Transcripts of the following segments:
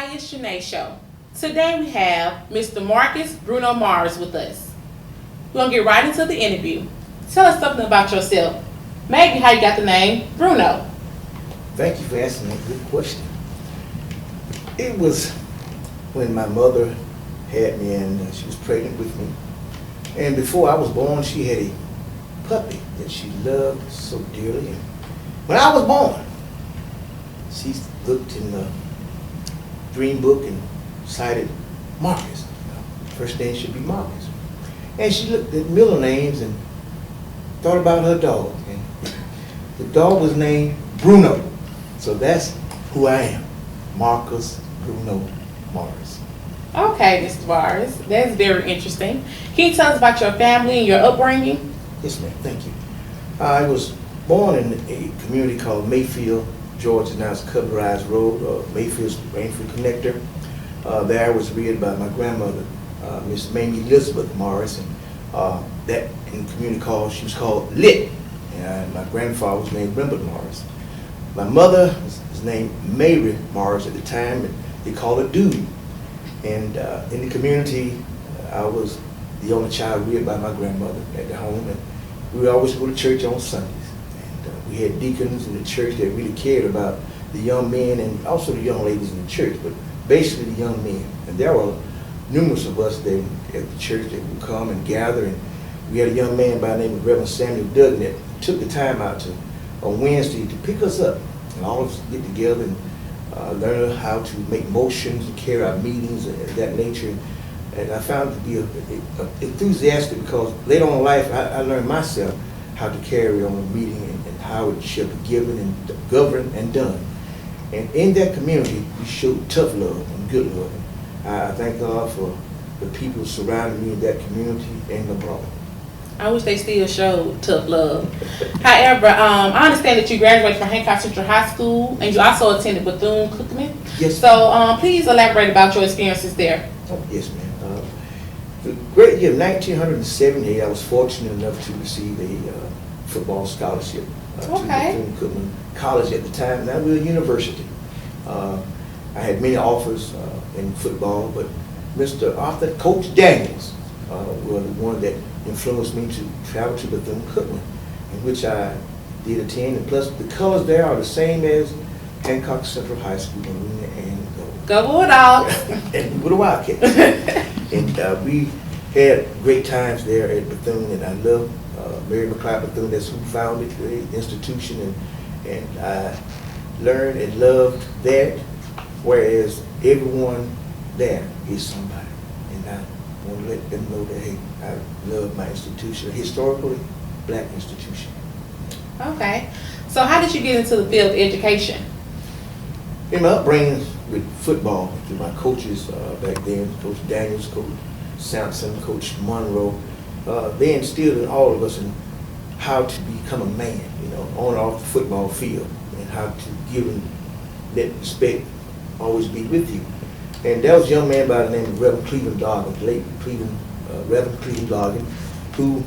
Kyah Shenee Show. Today we have Mr. Marcus Bruno Mars with us. We're going to get right into the interview. Tell us something about yourself. Maybe how you got the name Bruno. Thank you for asking that good question. It was when my mother had me and she was pregnant with me. And before I was born, she had a puppy that she loved so dearly. And when I was born, she looked in the dream book and cited Marcus. First name should be Marcus. And she looked at middle names and thought about her dog. And the dog was named Bruno. So that's who I am, Marcus Bruno Mars. Okay, Mr. Mars, that's very interesting. Can you tell us about your family and your upbringing? Yes, ma'am, thank you. I was born in a community called Mayfield, Georgia. Now it's Cubberized Road, Mayfield's Rainford Connector. There I was reared by my grandmother, Miss Mamie Elizabeth Morris, and that in the community she was called Lit. And my grandfather was named Rembert Morris. My mother was named Mary Morris at the time, and they called her Dude. And in the community, I was the only child reared by my grandmother at the home, and we would always go to church on Sundays. And we had deacons in the church that really cared about the young men and also the young ladies in the church, but basically the young men. And there were numerous of us there at the church that would come and gather, and we had a young man by the name of Reverend Samuel Duggan that took the time out on Wednesday to pick us up, and all of us get together and learn how to make motions and carry out meetings and that nature. And I found it to be enthusiastic because later on in life I learned myself how to carry on a meeting and how it should be given and governed and done. And in that community, we showed tough love and good love. I thank God for the people surrounding me in that community and abroad. I wish they still showed tough love. However, I understand that you graduated from Hancock Central High School and you also attended Bethune-Cookman. Yes. So please elaborate about your experiences there. Oh, yes, ma'am. The great year of 1978, I was fortunate enough to receive a football scholarship to Bethune-Cookman College at the time. Now we're a university. I had many offers in football, but Mr. Arthur Coach Daniels was the one that influenced me to travel to Bethune-Cookman, in which I did attend. And plus, the colors there are the same as Hancock Central High School, Marina and Gold. Go Bulldogs! And we were the Wildcats. And we had great times there at Bethune, and I love Mary McLeod Bethune. That's who founded the institution, and I learned and loved that, whereas everyone there is somebody. And I want to let them know that, hey, I love my institution, a historically black institution. Okay. So how did you get into the field of education? In my upbringing with football, through my coaches back then, Coach Daniels, Coach Sampson, Coach Monroe, they instilled in all of us in how to become a man, on and off the football field, and how to give and let respect always be with you. And there was a young man by the name of Reverend Cleveland Doggin, late Reverend Cleveland Doggin, who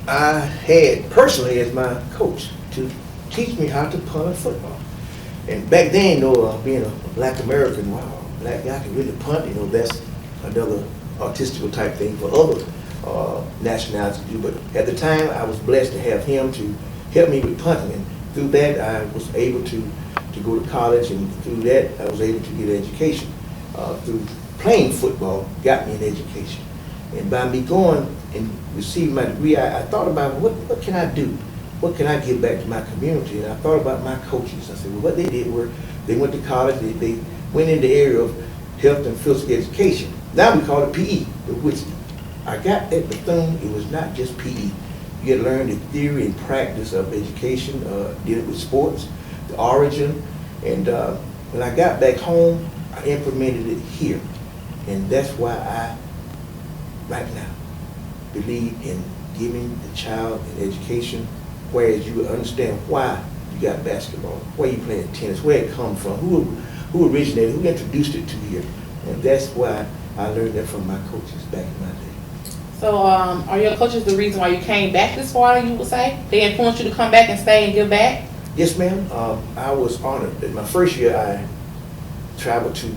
I had personally as my coach to teach me how to punt a football. And back then, being a black American, wow, black guy can really punt, that's another artistical type thing for other nationalities to do. But at the time, I was blessed to have him to help me with punting. And through that, I was able to go to college, and through that, I was able to get an education. Through playing football, got me an education. And by me going and receiving my degree, I thought about what can I do? What can I give back to my community? And I thought about my coaches. I said, well, what they did were they went to college, they went in the area of health and physical education. Now we call it PE, which I got at Bethune. It was not just PE. You get to learn the theory and practice of education, dealing with sports, the origin. And when I got back home, I implemented it here. And that's why I, right now, believe in giving the child an education, whereas you would understand why you got basketball, why you playing tennis, where it come from, who originated, who introduced it to you. And that's why I learned that from my coaches back in my day. So are your coaches the reason why you came back this far, you would say? They influenced you to come back and stay and give back? Yes, ma'am. I was honored. In my first year, I traveled to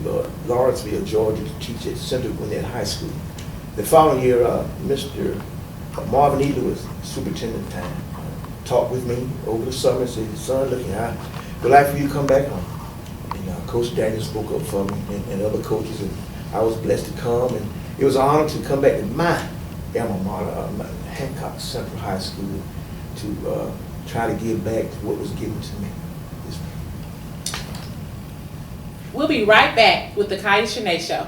Lawrenceville, Georgia to teach at Central Gwinnett High School. The following year, Mr. Marvin Ely was superintendent at the time. Talked with me over the summer and said, son, look, I would like for you to come back home. And Coach Daniel spoke up for me and other coaches, and I was blessed to come. And it was an honor to come back to my alma mater, Hancock Central High School, to try to give back what was given to me. We'll be right back with the Kyah Shenee Show.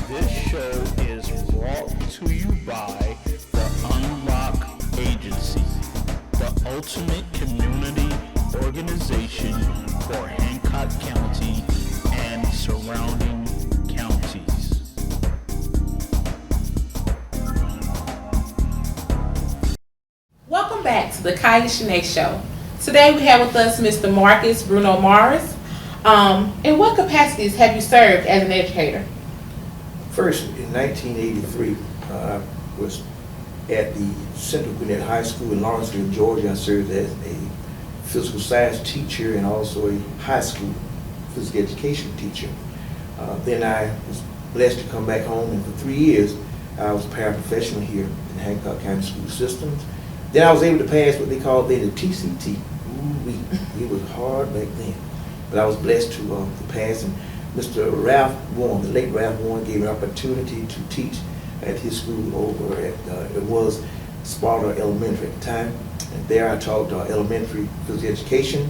This show is brought to you by the Unlock Agency, the ultimate community organization for Hancock County and surrounding counties. Welcome back to the Kyah Shenee Show. Today we have with us Mr. Marcus Bruno Mars. In what capacities have you served as an educator? First, in 1983, I was at the Central Gwinnett High School in Lawrenceville, Georgia. I served as a physical science teacher and also a high school physical education teacher. Then I was blessed to come back home, and for 3 years I was a paraprofessional here in Hancock County School Systems. Then I was able to pass what they called then the TCT. Ooh-wee. It was hard back then, but I was blessed to pass. And Mr. Ralph Warren, the late Ralph Warren, gave me an opportunity to teach at his school over at, it was Sparta Elementary at the time. And there I taught elementary physical education.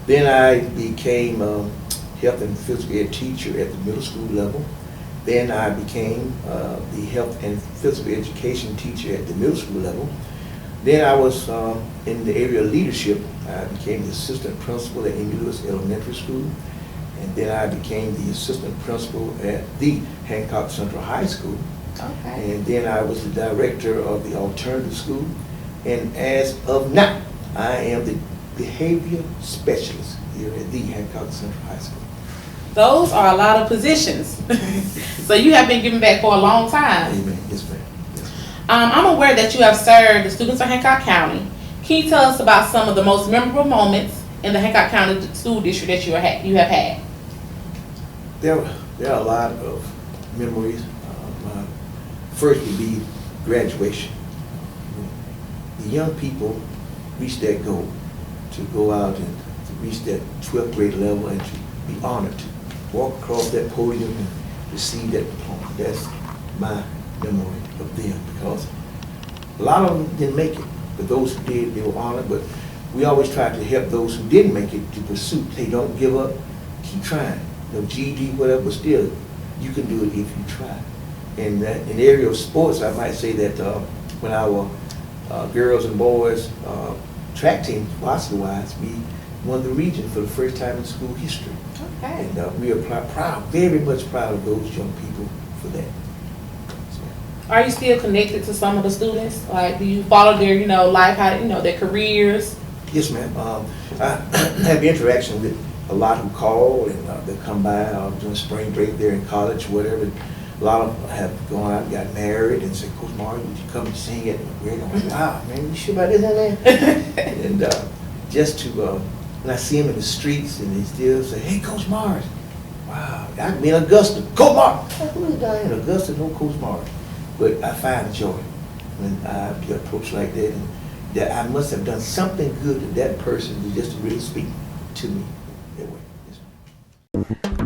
Then I became health and physical ed teacher at the middle school level. Then I became the health and physical education teacher at the middle school level. Then I was in the area of leadership. I became the assistant principal at Amy Lewis Elementary School. And then I became the assistant principal at the Hancock Central High School. Okay. And then I was the director of the alternative school. And as of now, I am the behavior specialist here at the Hancock Central High School. Those are a lot of positions. So you have been giving back for a long time. Amen. Yes, ma'am. I'm aware that you have served the students of Hancock County. Can you tell us about some of the most memorable moments in the Hancock County School District that you have had? There are a lot of memories. My first would be graduation. The young people reach that goal to go out and to reach that 12th grade level and to be honored to walk across that podium and receive that diploma. That's my memory of them, because a lot of them didn't make it, but those who did, they were honored. But we always try to help those who didn't make it to pursue. Hey, don't give up, keep trying. No GED, whatever, but still, you can do it if you try. And in the area of sports, I might say that when our girls and boys track team, varsity-wise, we won the region for the first time in school history. Okay. And we are proud, very much proud of those young people for that. Are you still connected to some of the students? Like, do you follow their, life, how, their careers? Yes, ma'am. I have interaction with a lot who call and they come by during spring break. They're in college, whatever. A lot of them have gone out and got married and said, Coach Martin, would you come and sing at my wedding? I'm like, wow, man, you sure about this, man? And just to, when I see them in the streets and they still say, hey, Coach Mars. Wow, I can be in Augusta. Coach Mars. Like, who is down in Augusta? No Coach Mars. But I find joy when I get approached like that, and that I must have done something good to that person to just really speak to me that way.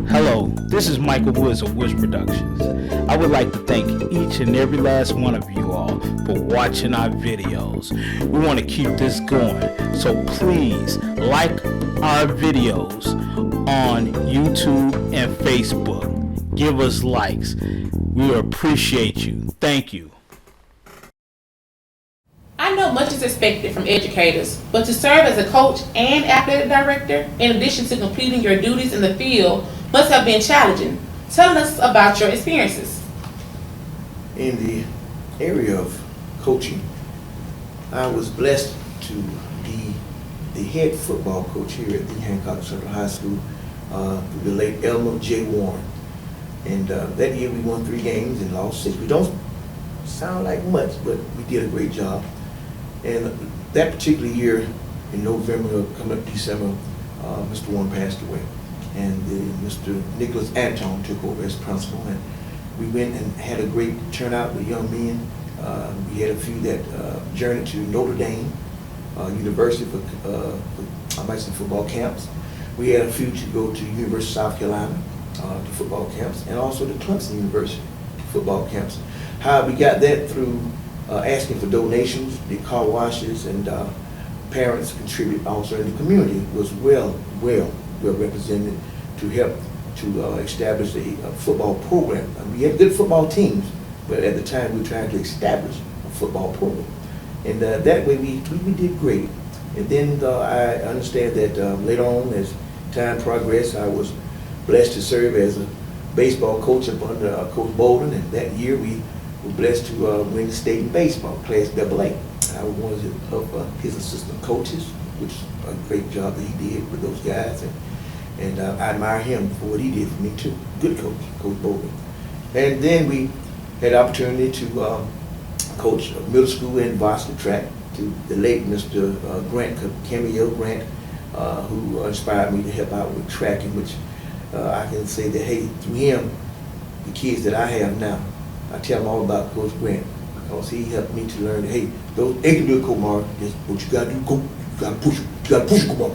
Hello, this is Michael Woods of Woods Productions. I would like to thank each and every last one of you all for watching our videos. We want to keep this going, so please like our videos on YouTube and Facebook. Give us likes. We appreciate you. Thank you. I know much is expected from educators, but to serve as a coach and athletic director, in addition to completing your duties in the field, must have been challenging. Tell us about your experiences. In the area of coaching, I was blessed to be the head football coach here at the Hancock Central High School through the late Elmer J. Warren. And that year we won 3 games and lost 6. We don't sound like much, but we did a great job. And that particular year, in November, coming up December, Mr. Warren passed away. And Mr. Nicholas Anton took over as principal. And we went and had a great turnout with young men. We had a few that journeyed to Notre Dame University for I might say football camps. We had a few to go to University of South Carolina to football camps, and also to Clemson University football camps. How we got that through asking for donations, the car washes, and parents contribute also in the community was well represented to help to establish a football program. We had good football teams, but at the time we were trying to establish a football program. And that way we did great. And then I understand that later on, as time progressed, I was blessed to serve as a baseball coach up under Coach Bolden, and that year we were blessed to win the state in baseball, Class AA. I was one of his assistant coaches, which is a great job that he did with those guys, and I admire him for what he did for me too. Good coach, Coach Bolden. And then we had the opportunity to coach middle school and varsity track to the late Mr. Grant, Camille Grant, who inspired me to help out with tracking, which I can say that, hey, through him, the kids that I have now, I tell them all about Coach Grant, because he helped me to learn that, hey, they can do it, Coach Mark, just what you gotta do, go, you gotta push it, Coach Mark.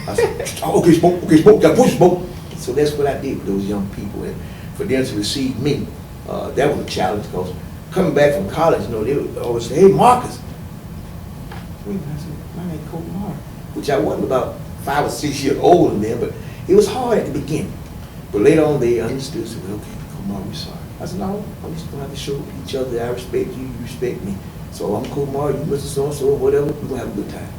I said, okay, Smoke, gotta push Smoke. So that's what I did with those young people, and for them to receive me, that was a challenge, because coming back from college, you know, they would always say, hey, Marcus. I said, my name is Coach Mark, which I wasn't about 5 or 6 years older than them, but it was hard at the beginning. But later on, they understood, said, well, okay, Coach Mark, we're sorry. I said, no, I'm just going to have to show each other that I respect you, you respect me. So I'm Coach Mark, you Mr. So-and-so, whatever, we're going to have a good time.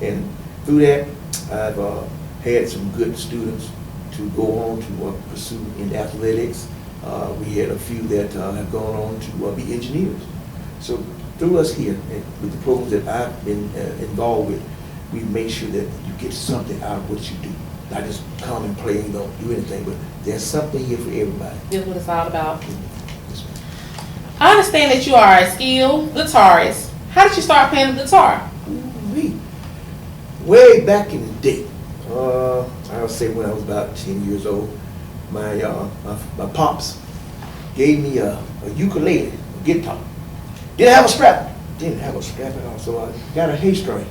And through that, I've had some good students to go on to pursue in athletics. We had a few that have gone on to be engineers. So through us here, and with the programs that I've been involved with, we make sure that you get something out of what you do. Not just come and play and don't do anything, but there's something here for everybody. That's what it's all about. I understand that you are a skilled guitarist. How did you start playing the guitar? Way back in the day, I would say when I was about 10 years old, my pops gave me a ukulele, a guitar. Didn't have a strap at all, so I got a hay string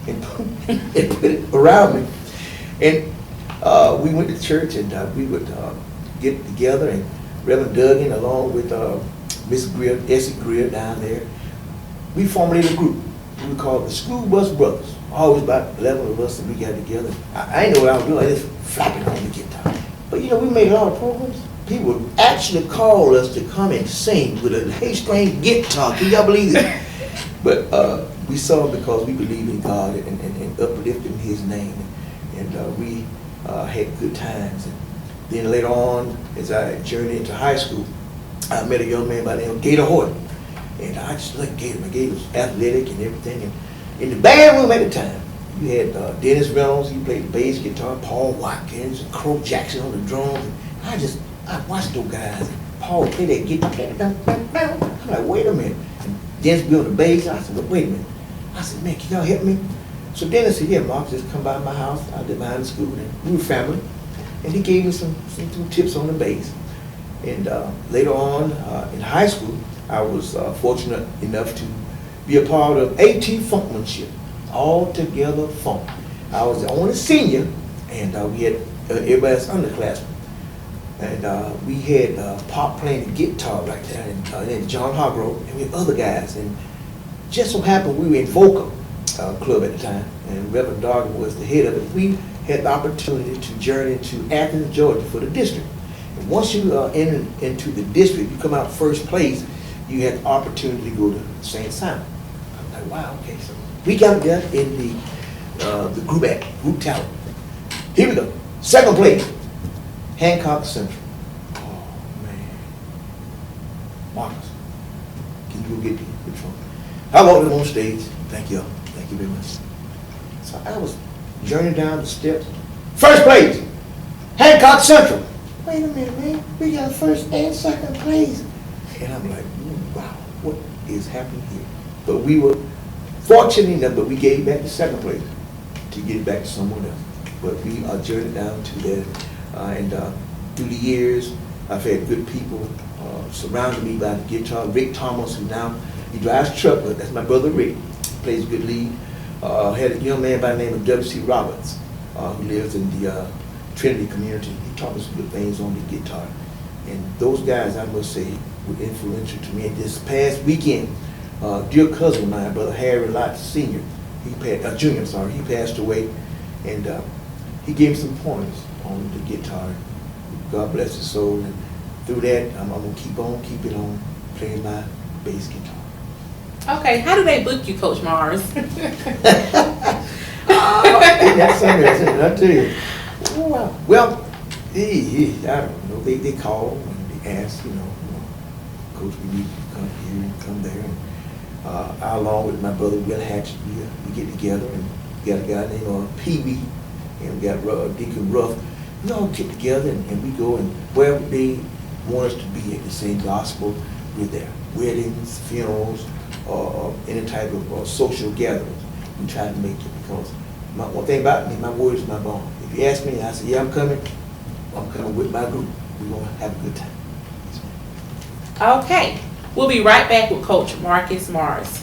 and put it around me. And we went to church, and we would get together, and Reverend Duggan, along with Miss Greer, Essie Greer down there, we formulated a group. We called the School Bus Brothers. Always about 11 of us, and we got together. I didn't know what I was doing, I just flapping on the guitar. But you know, we made a lot of programs. People would actually call us to come and sing with a hay-string guitar. Can y'all believe it? But we saw it because we believe in God and uplifting His name. And we had good times. And then later on, as I journeyed into high school, I met a young man by the name of Gator Horton. And I just liked Gator. My Gator was athletic and everything. And in the band room at the time, you had Dennis Reynolds, he played the bass guitar, Paul Watkins, and Crow Jackson on the drums. And I watched those guys. And Paul played that guitar. I'm like, wait a minute. And Dennis be on the bass. I said, well, wait a minute. I said, man, can y'all help me? So Dennis said, yeah, Mark, just come by my house. I lived behind the school. And we were family. And he gave me some tips on the bass. And later on in high school, I was fortunate enough to be a part of AT Funkmanship, All Together Funk. I was the only senior, and we had everybody's underclassmen. And we had Pop playing the guitar right there, and then John Hargrove, and we had other guys. And just so happened we were in Vocal Club at the time, and Reverend Dargan was the head of it. We had the opportunity to journey to Athens, Georgia for the district. And once you enter into the district, you come out first place, you had the opportunity to go to St. Simon. I'm like, wow, okay, so we got there in the group talent. Here we go. Second place, Hancock Central. Oh man, Marcus, can you go get the phone? I walked him on stage. Thank you very much. So I was journeying down the steps. First place, Hancock Central. Wait a minute, man. We got first and second place. And I'm like, wow, what is happening here? But we were fortunate enough, but we gave back the second place. to get it back to someone else. But we are journeyed down to that. And through the years, I've had good people surrounding me by the guitar. Rick Thomas, who now, he drives truck, but that's my brother Rick. He plays good lead. Had a young man by the name of W.C. Roberts, who lives in the Trinity community. He taught me some good things on the guitar. And those guys, I must say, were influential to me. And this past weekend, dear cousin of mine, Brother Harry Lott Sr., Junior, he passed away. And he gave me some pointers on the guitar. God bless his soul. And through that, I'm going to keep it on, playing my bass guitar. Okay, how do they book you, Coach Mars? That's something I'll tell you. Well, I don't know. They call and they ask, Coach, we need you to come here and come there. And I, along with my brother Will Hatchett, we get together, and we got a guy named Pee Wee, and we got Deacon Ruff. We all get together and we go and wherever they want us to be at the same gospel with their weddings, funerals, or any type of social gatherings. We try to make it, because one thing about me, my word is my bond. If you ask me, I say, yeah, I'm coming with my group. We're going to have a good time. Okay, we'll be right back with Coach Marcus Mars.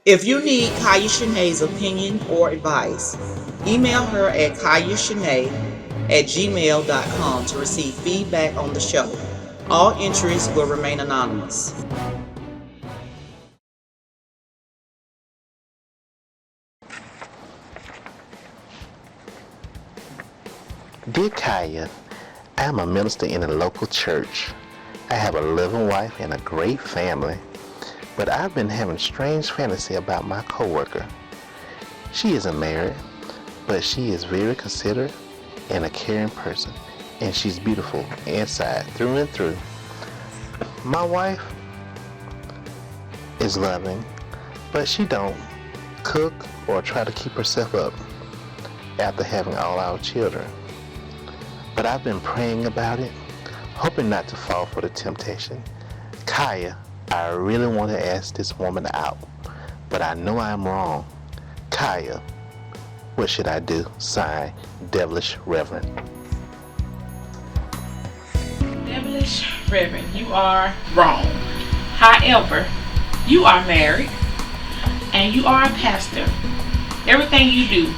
If you need Kyah Shenee's opinion or advice, email her at kyahshenee@gmail.com to receive feedback on the show. All entries will remain anonymous. Dear Kyah, I am a minister in a local church. I have a loving wife and a great family, but I've been having strange fantasy about my coworker. She isn't married, but she is very considerate and a caring person, and she's beautiful inside through and through. My wife is loving, but she don't cook or try to keep herself up after having all our children. But I've been praying about it, hoping not to fall for the temptation. Kyah, I really want to ask this woman out, but I know I'm wrong. Kyah, what should I do? Signed, Devilish Reverend. Devilish Reverend, you are wrong. However, you are married and you are a pastor. Everything you do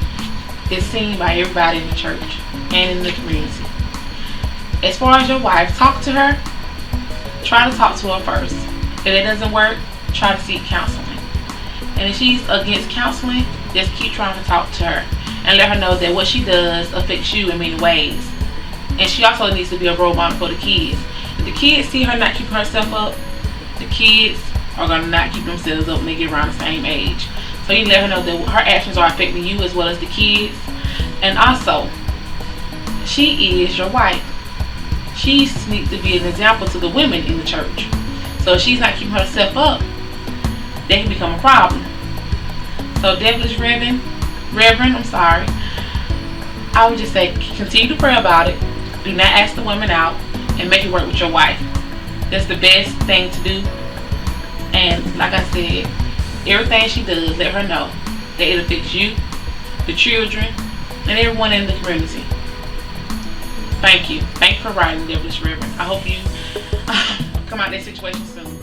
is seen by everybody in the church and in the community. As far as your wife, talk to her. Try to talk to her first. If it doesn't work, try to seek counseling. And if she's against counseling, just keep trying to talk to her and let her know that what she does affects you in many ways. And she also needs to be a role model for the kids. If the kids see her not keeping herself up, the kids are going to not keep themselves up when they get around the same age. So you let her know that her actions are affecting you as well as the kids. And also, she is your wife. She needs to be an example to the women in the church. So if she's not keeping herself up, that can become a problem. So Devilish Reverend, I would just say continue to pray about it. Do not ask the women out and make it work with your wife. That's the best thing to do. And like I said, everything she does, let her know that it affects you, the children, and everyone in the community. Thank you. Thank you for writing, Devilish Reverend. I hope you come out of that situation soon.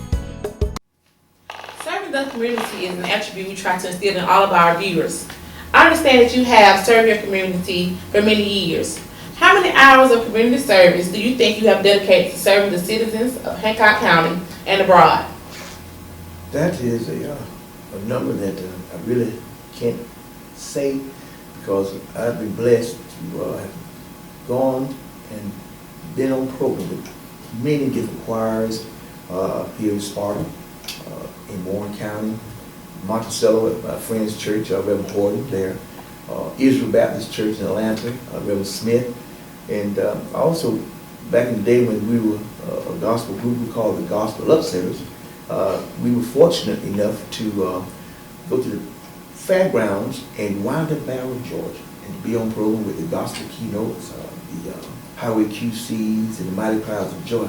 Serving the community is an attribute we try to instill in all of our viewers. I understand that you have served your community for many years. How many hours of community service do you think you have dedicated to serving the citizens of Hancock County and abroad? That is a number that I really can't say, because I've been blessed to have gone and been on program with many different choirs here in Sparta, in Warren County, Monticello at my friend's church, Reverend Horton there, Israel Baptist Church in Atlanta, Reverend Smith, and also back in the day when we were a gospel group we called the Gospel Upsetters, we were fortunate enough to go to the fairgrounds and wind up Barrow, Georgia, and to be on program with the gospel keynotes, the highway QCs, and the mighty crowds of joy.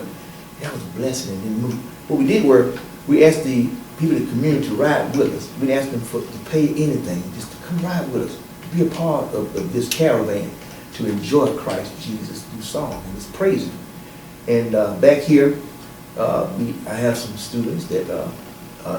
That was a blessing. And then what we did was we asked the people in the community to ride with us. We didn't ask them to pay anything, just to come ride with us, to be a part of this caravan, to enjoy Christ Jesus through song and just praise Him. And back here, I have some students that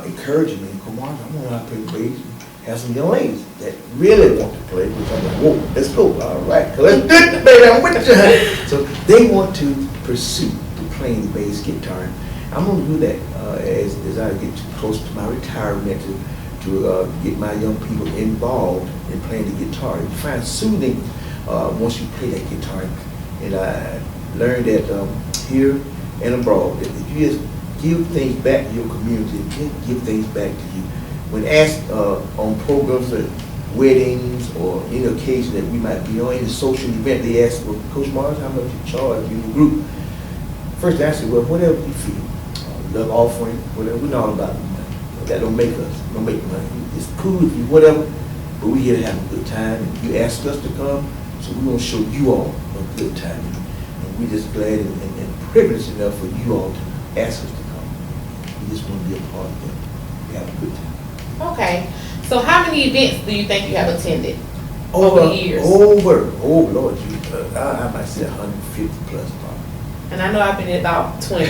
encourage me, come on, I want to know how to play the bass. Have some young ladies that really want to play, which I'm like, whoa, let's go, all right, let's do it, baby, I'm with you, honey. So they want to pursue playing the bass guitar. I'm going to do that as I get too close to my retirement to get my young people involved in playing the guitar. You find soothing once you play that guitar. And I learned that here and abroad, that if you just give things back to your community, give things back to you. When asked on programs like weddings or any occasion that we might be on, any social event, they ask, well, Coach Mars, how much you charge in the group? First answer, well, whatever you feel. Love offering, whatever. We're not all about money. That don't make us. Don't make money. It's cool if you whatever, but we here to have a good time. And you asked us to come, so we're going to show you all a good time. And we're just glad and privileged enough for you all to ask us to come. We just want to be a part of it. We have a good time. Okay, so how many events do you think you have attended over the years? Oh Lord, I might say 150 plus probably. And I know I've been at about 20.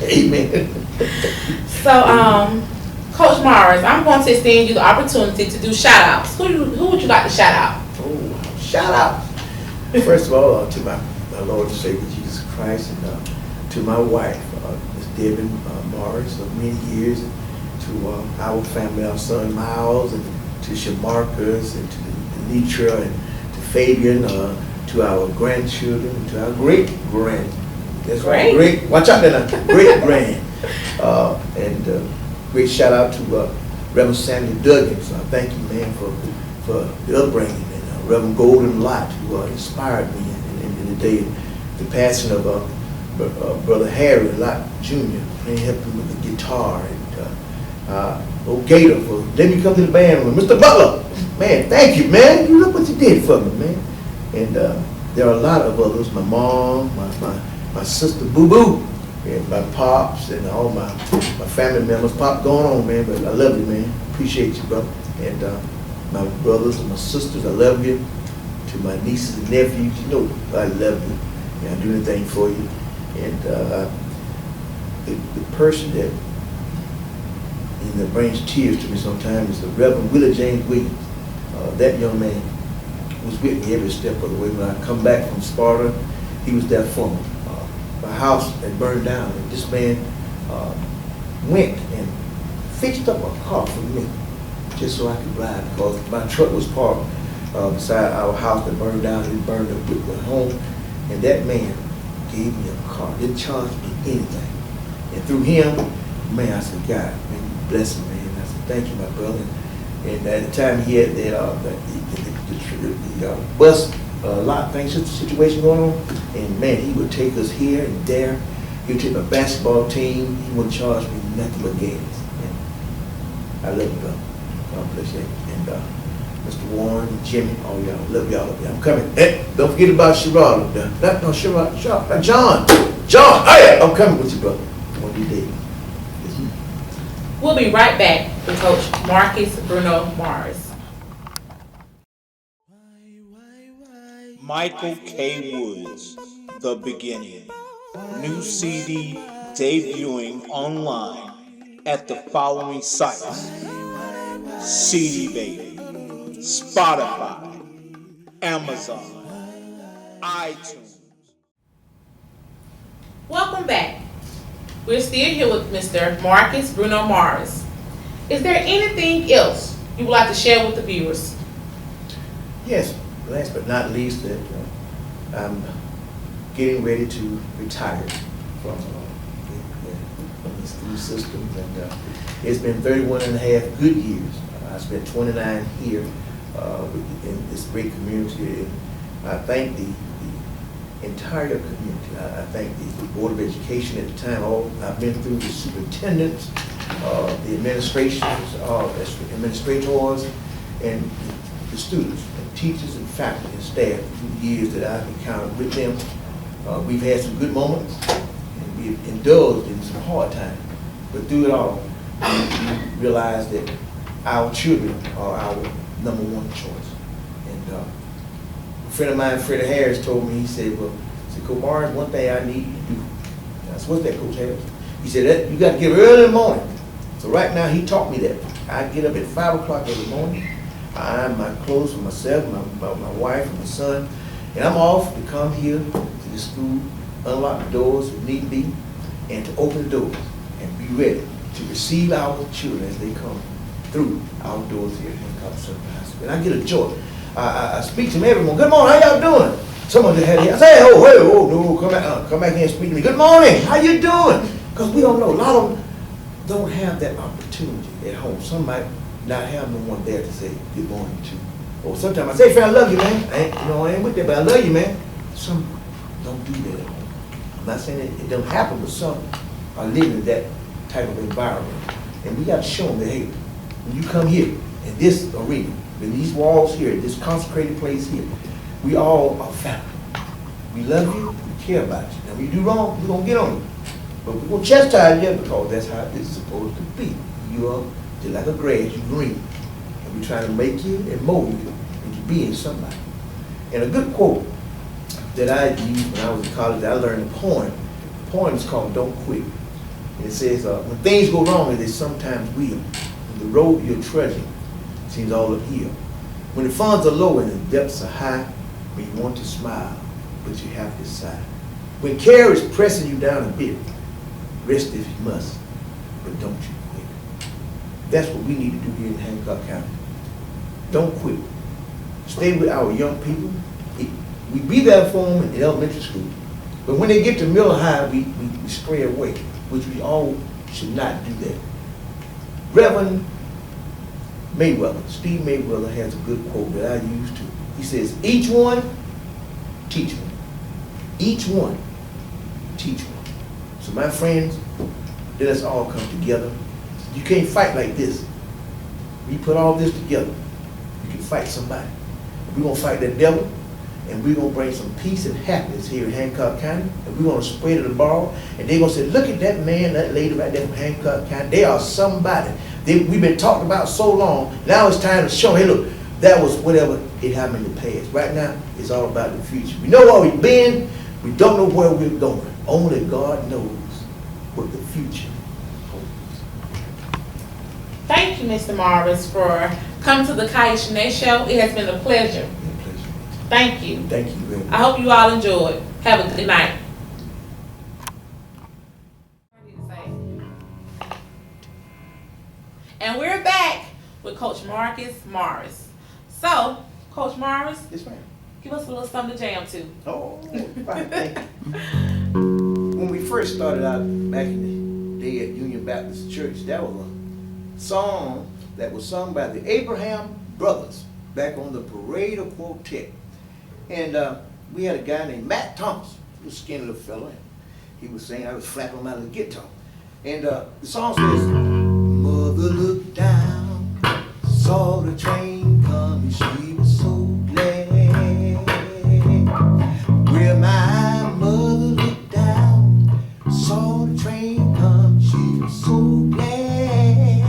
Amen. So, Coach Mars, I'm going to extend you the opportunity to do shout outs. Who would you like to shout out? Oh, shout out. First of all, to my Lord and Savior Jesus Christ, and to my wife, Miss Devin Morris, of many years. To our family, our son Miles, and to Shamarcus, and to Nitra, and to Fabian, to our grandchildren, and to our great-grand. That's right, great. Watch out there now, great-grand. And great shout out to Reverend Samuel Duggins. Thank you, man, for the upbringing, and Reverend Golden Lott, who inspired me in the day, the passing of Brother Harry Lott Jr. and helped him with the guitar. And Educator for letting me come to the band with Mr. Butler. Man, thank you, man. You look what you did for me, man. And there are a lot of others. My mom, my sister Boo Boo, and my pops, and all my family members. Pop going on, man, but I love you, man. Appreciate you, brother. And my brothers and my sisters, I love you. To my nieces and nephews, you know I love you. And I'll do anything for you. And the person that brings tears to me sometimes is the Reverend Willie James Williams. That young man was with me every step of the way. When I come back from Sparta, he was there for me. My house had burned down, and this man went and fixed up a car for me just so I could ride, because my truck was parked beside our house that burned down. It burned up with the home, and that man gave me a car. Didn't charge me anything. And through him, man, I said, God, man, you bless him, man. I said, thank you, my brother. And at the time, he had the bus lot thing situation going on, and man, he would take us here and there. He would take my basketball team. He wouldn't charge me nothing but gas. Man, I love you, brother. God bless you. And Mr. Warren, Jimmy, all y'all, love y'all. I'm coming. Hey, don't forget about Sherrod. No, Sherrod, John. Hey, I'm coming with you, brother. One of these days. We'll be right back with Coach Marcus Bruno Mars. Michael K. Woods, The Beginning. New CD debuting online at the following sites: CD Baby, Spotify, Amazon, iTunes. Welcome back. We're still here with Mr. Marcus Bruno Mars. Is there anything else you would like to share with the viewers? Yes, last but not least, that I'm getting ready to retire from the school system, and it's been 31 and a half good years. I spent 29 here in this great community, and I thank the entire community. I thank the Board of Education at the time. I've been through the superintendents, the administrators, and the students, and teachers, and faculty, and staff through the years that I've encountered with them. We've had some good moments, and we've indulged in some hard times. But through it all, realize that our children are our number one choice. And a friend of mine, Freddie Harris, told me, he said, Coach Morris, one thing I need you to do. I said, what's that, Coach Harris? He said, that you got to get up early in the morning. So right now, he taught me that. I get up at 5 o'clock every morning. I iron my clothes for myself, my wife, and my son. And I'm off to come here to the school, unlock the doors if need be, and to open the doors and be ready to receive our children as they come through our doors here at Hancock Central High School. And I get a joy. I speak to them every morning. Good morning, how y'all doing? Someone just had here. I say, no, come back here and speak to me. Good morning, how you doing? Because we don't know. A lot of them don't have that opportunity at home. Some might not have no one there to say good morning to. Or sometimes I say, friend, I love you, man. I ain't with that, but I love you, man. Some don't do that at home. I'm not saying it don't happen, but some are living in that type of environment. And we got to show them that, hey, when you come here in this arena, in these walls here, this consecrated place here, we all are family. We love you, we care about you. Now, when you do wrong, we're going to get on you. But we're going to chastise you because that's how it's supposed to be. You are just like a grass, you green. And we're trying to make you and mold you into being somebody. And a good quote that I used when I was in college, I learned a poem. The poem is called Don't Quit. And it says, when things go wrong, as they sometimes will, when the road you're trudging seems all uphill, when the funds are low and the depths are high, when you want to smile, but you have to sigh. When care is pressing you down a bit, rest if you must, but don't you quit. That's what we need to do here in Hancock County. Don't quit. Stay with our young people. We be there for them in elementary school, but when they get to middle high, we stray away, which we all should not do that. Reverend Mayweather, Steve Mayweather, has a good quote that I use too. He says, each one, teach one. Each one, teach one. So my friends, let us all come together. You can't fight like this. When you put all this together, you can fight somebody. We're going to fight that devil, and we're going to bring some peace and happiness here in Hancock County, and we're going to spread it abroad, and they're going to say, look at that man, that lady right there from Hancock County. They are somebody. We've been talking about so long. Now it's time to show, hey, look, that was whatever it happened in the past. Right now, it's all about the future. We know where we've been. We don't know where we're going. Only God knows what the future holds. Thank you, Mr. Morris, for coming to the Kyah Shenee Show. It has been a pleasure. Thank you. Thank you very much. I hope you all enjoyed. Have a good night. And we're back with Coach Marcus Morris. So, Coach Morris, Yes, ma'am. give us a little something to jam to. Oh, fine, thank you. When we first started out back in the day at Union Baptist Church, that was a song that was sung by the Abraham Brothers back on the Parade Quartet. And we had a guy named Matt Thomas, a little skinny little fella. And he was saying, I was flapping him out of the guitar. And the song says, Mother looked down, saw the train coming, she was so glad. Where my mother looked down, saw the train come, she was so glad.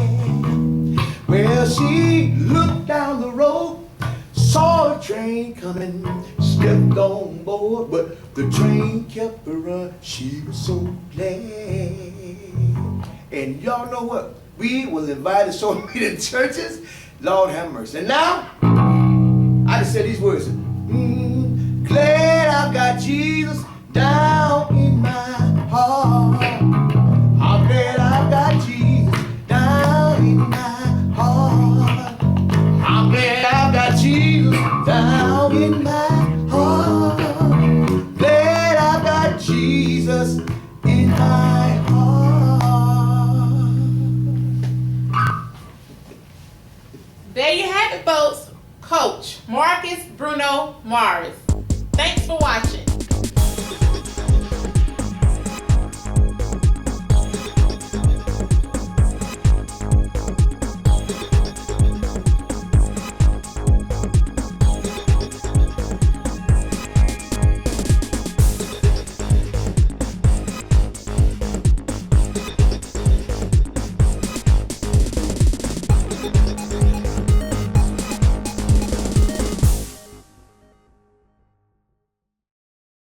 Well, she looked down the road, saw the train coming, stepped on board, but the train kept her run, she was so glad. And y'all know what? We was invited so many churches, Lord have mercy. And now, I just said these words, glad I've got Jesus down in my heart. I'm glad I've got Jesus down in my heart. I'm glad I've got Jesus down in my heart. Glad I've got Jesus in my heart. There you have it, folks. Coach Marcus Bruno Morris. Thanks for watching.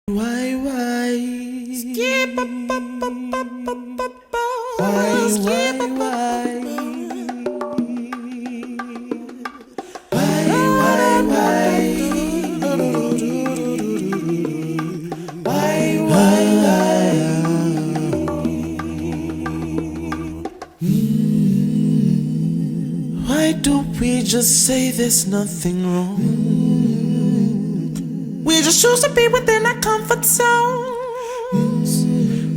Why? Skip up, up, up, up, up, up, up. Why? Skip up, Why don't we just say there's nothing wrong? We just choose to be within our comfort zones.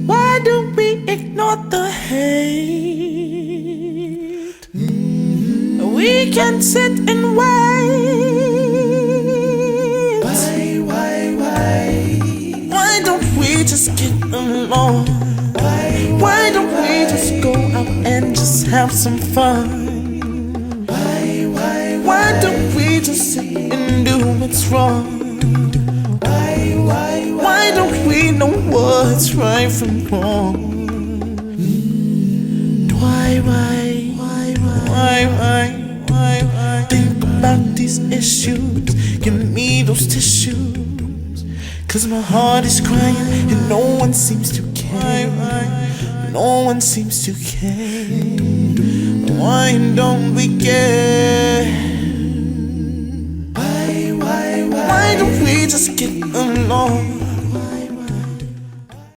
Why don't we ignore the hate? We can sit and wait. Why don't we just get along? Why don't we just go out and just have some fun? Why don't we just sit and do what's wrong? Why don't we know what's right from wrong? Why? Think about these issues, give me those tissues. 'Cause my heart is crying and no one seems to care. No one seems to care. Why don't we care? Why don't we just get along?